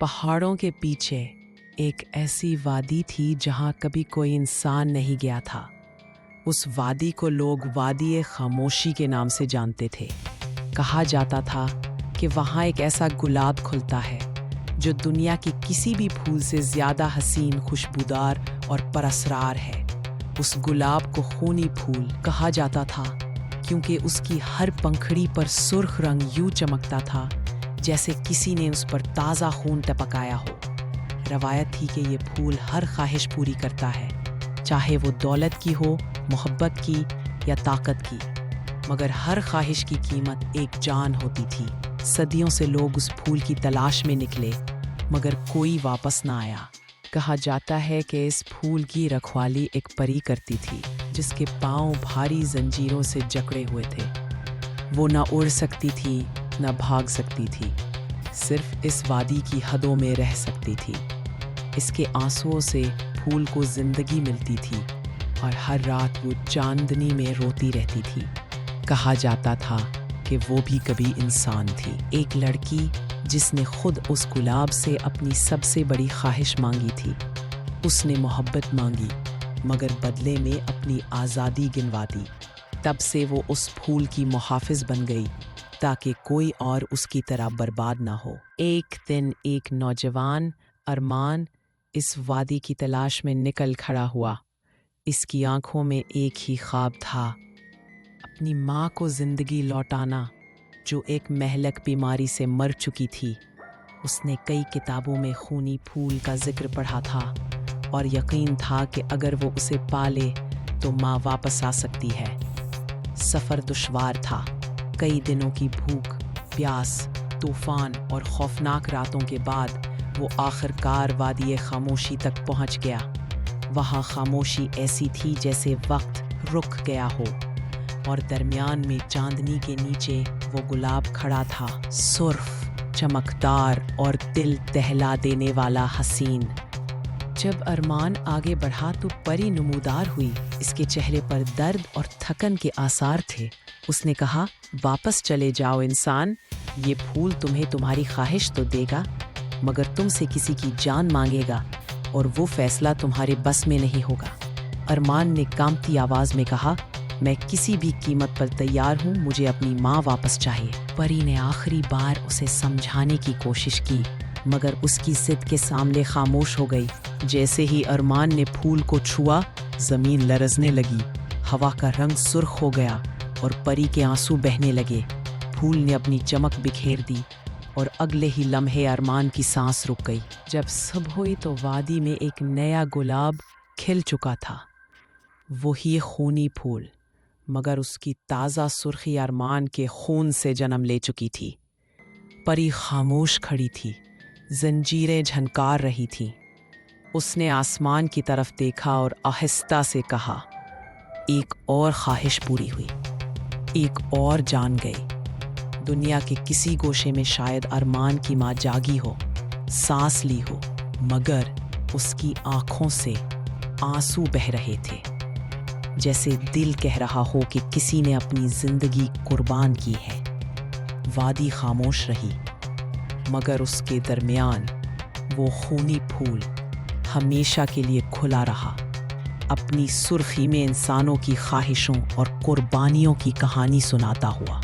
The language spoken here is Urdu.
پہاڑوں کے پیچھے ایک ایسی وادی تھی جہاں کبھی کوئی انسان نہیں گیا تھا۔ اس وادی کو لوگ وادی خاموشی کے نام سے جانتے تھے۔ کہا جاتا تھا کہ وہاں ایک ایسا گلاب کھلتا ہے جو دنیا کی کسی بھی پھول سے زیادہ حسین، خوشبودار اور پراسرار ہے۔ اس گلاب کو خونی پھول کہا جاتا تھا کیونکہ اس کی ہر پنکھڑی پر سرخ رنگ یوں چمکتا تھا جیسے کسی نے اس پر تازہ خون ٹپکایا ہو۔ روایت تھی کہ یہ پھول ہر خواہش پوری کرتا ہے، چاہے وہ دولت کی ہو، محبت کی یا طاقت کی، مگر ہر خواہش کی قیمت ایک جان ہوتی تھی۔ صدیوں سے لوگ اس پھول کی تلاش میں نکلے مگر کوئی واپس نہ آیا۔ کہا جاتا ہے کہ اس پھول کی رکھوالی ایک پری کرتی تھی جس کے پاؤں بھاری زنجیروں سے جکڑے ہوئے تھے۔ وہ نہ اڑ سکتی تھی نہ بھاگ سکتی تھی، صرف اس وادی کی حدوں میں رہ سکتی تھی۔ اس کے آنسوؤں سے پھول کو زندگی ملتی تھی اور ہر رات وہ چاندنی میں روتی رہتی تھی۔ کہا جاتا تھا کہ وہ بھی کبھی انسان تھی، ایک لڑکی جس نے خود اس گلاب سے اپنی سب سے بڑی خواہش مانگی تھی۔ اس نے محبت مانگی مگر بدلے میں اپنی آزادی گنوا دی۔ تب سے وہ اس پھول کی محافظ بن گئی تاکہ کوئی اور اس کی طرح برباد نہ ہو۔ ایک دن ایک نوجوان ارمان اس وادی کی تلاش میں نکل کھڑا ہوا۔ اس کی آنکھوں میں ایک ہی خواب تھا، اپنی ماں کو زندگی لوٹانا جو ایک مہلک بیماری سے مر چکی تھی۔ اس نے کئی کتابوں میں خونی پھول کا ذکر پڑھا تھا اور یقین تھا کہ اگر وہ اسے پالے تو ماں واپس آ سکتی ہے۔ سفر دشوار تھا، کئی دنوں کی بھوک، پیاس، طوفان اور خوفناک راتوں کے بعد وہ آخر کار وادی خاموشی تک پہنچ گیا۔ وہاں خاموشی ایسی تھی جیسے وقت رک گیا ہو، اور درمیان میں چاندنی کے نیچے وہ گلاب کھڑا تھا، سرخ، چمکدار اور دل دہلا دینے والا حسین۔ جب ارمان آگے بڑھا تو پری نمودار ہوئی۔ اس کے چہرے پر درد اور تھکن کے آثار تھے۔ اس نے کہا، واپس چلے جاؤ انسان، یہ پھول تمہیں تمہاری خواہش تو دے گا مگر تم سے کسی کی جان مانگے گا اور وہ فیصلہ تمہارے بس میں نہیں ہوگا۔ ارمان نے کانپتی آواز میں کہا، میں کسی بھی قیمت پر تیار ہوں، مجھے اپنی ماں واپس چاہیے۔ پری نے آخری بار اسے سمجھانے کی کوشش کی مگر اس کی ضد کے سامنے خاموش ہو گئی۔ جیسے ہی ارمان نے پھول کو چھوا، زمین لرزنے لگی، ہوا کا رنگ سرخ ہو گیا اور پری کے آنسو بہنے لگے۔ پھول نے اپنی چمک بکھیر دی اور اگلے ہی لمحے ارمان کی سانس رک گئی۔ جب صبح ہوئی تو وادی میں ایک نیا گلاب کھل چکا تھا، وہی خونی پھول، مگر اس کی تازہ سرخی ارمان کے خون سے جنم لے چکی تھی۔ پری خاموش کھڑی تھی، زنجیریں جھنکار رہی تھیں۔ اس نے آسمان کی طرف دیکھا اور آہستہ سے کہا، ایک اور خواہش پوری ہوئی، ایک اور جان گئی۔ دنیا کے کسی گوشے میں شاید ارمان کی ماں جاگی ہو، سانس لی ہو، مگر اس کی آنکھوں سے آنسو بہہ رہے تھے، جیسے دل کہہ رہا ہو کہ کسی نے اپنی زندگی قربان کی ہے۔ وادی خاموش رہی مگر اس کے درمیان وہ خونی پھول ہمیشہ کے لیے کھلا رہا، اپنی سرخی میں انسانوں کی خواہشوں اور قربانیوں کی کہانی سناتا ہوا۔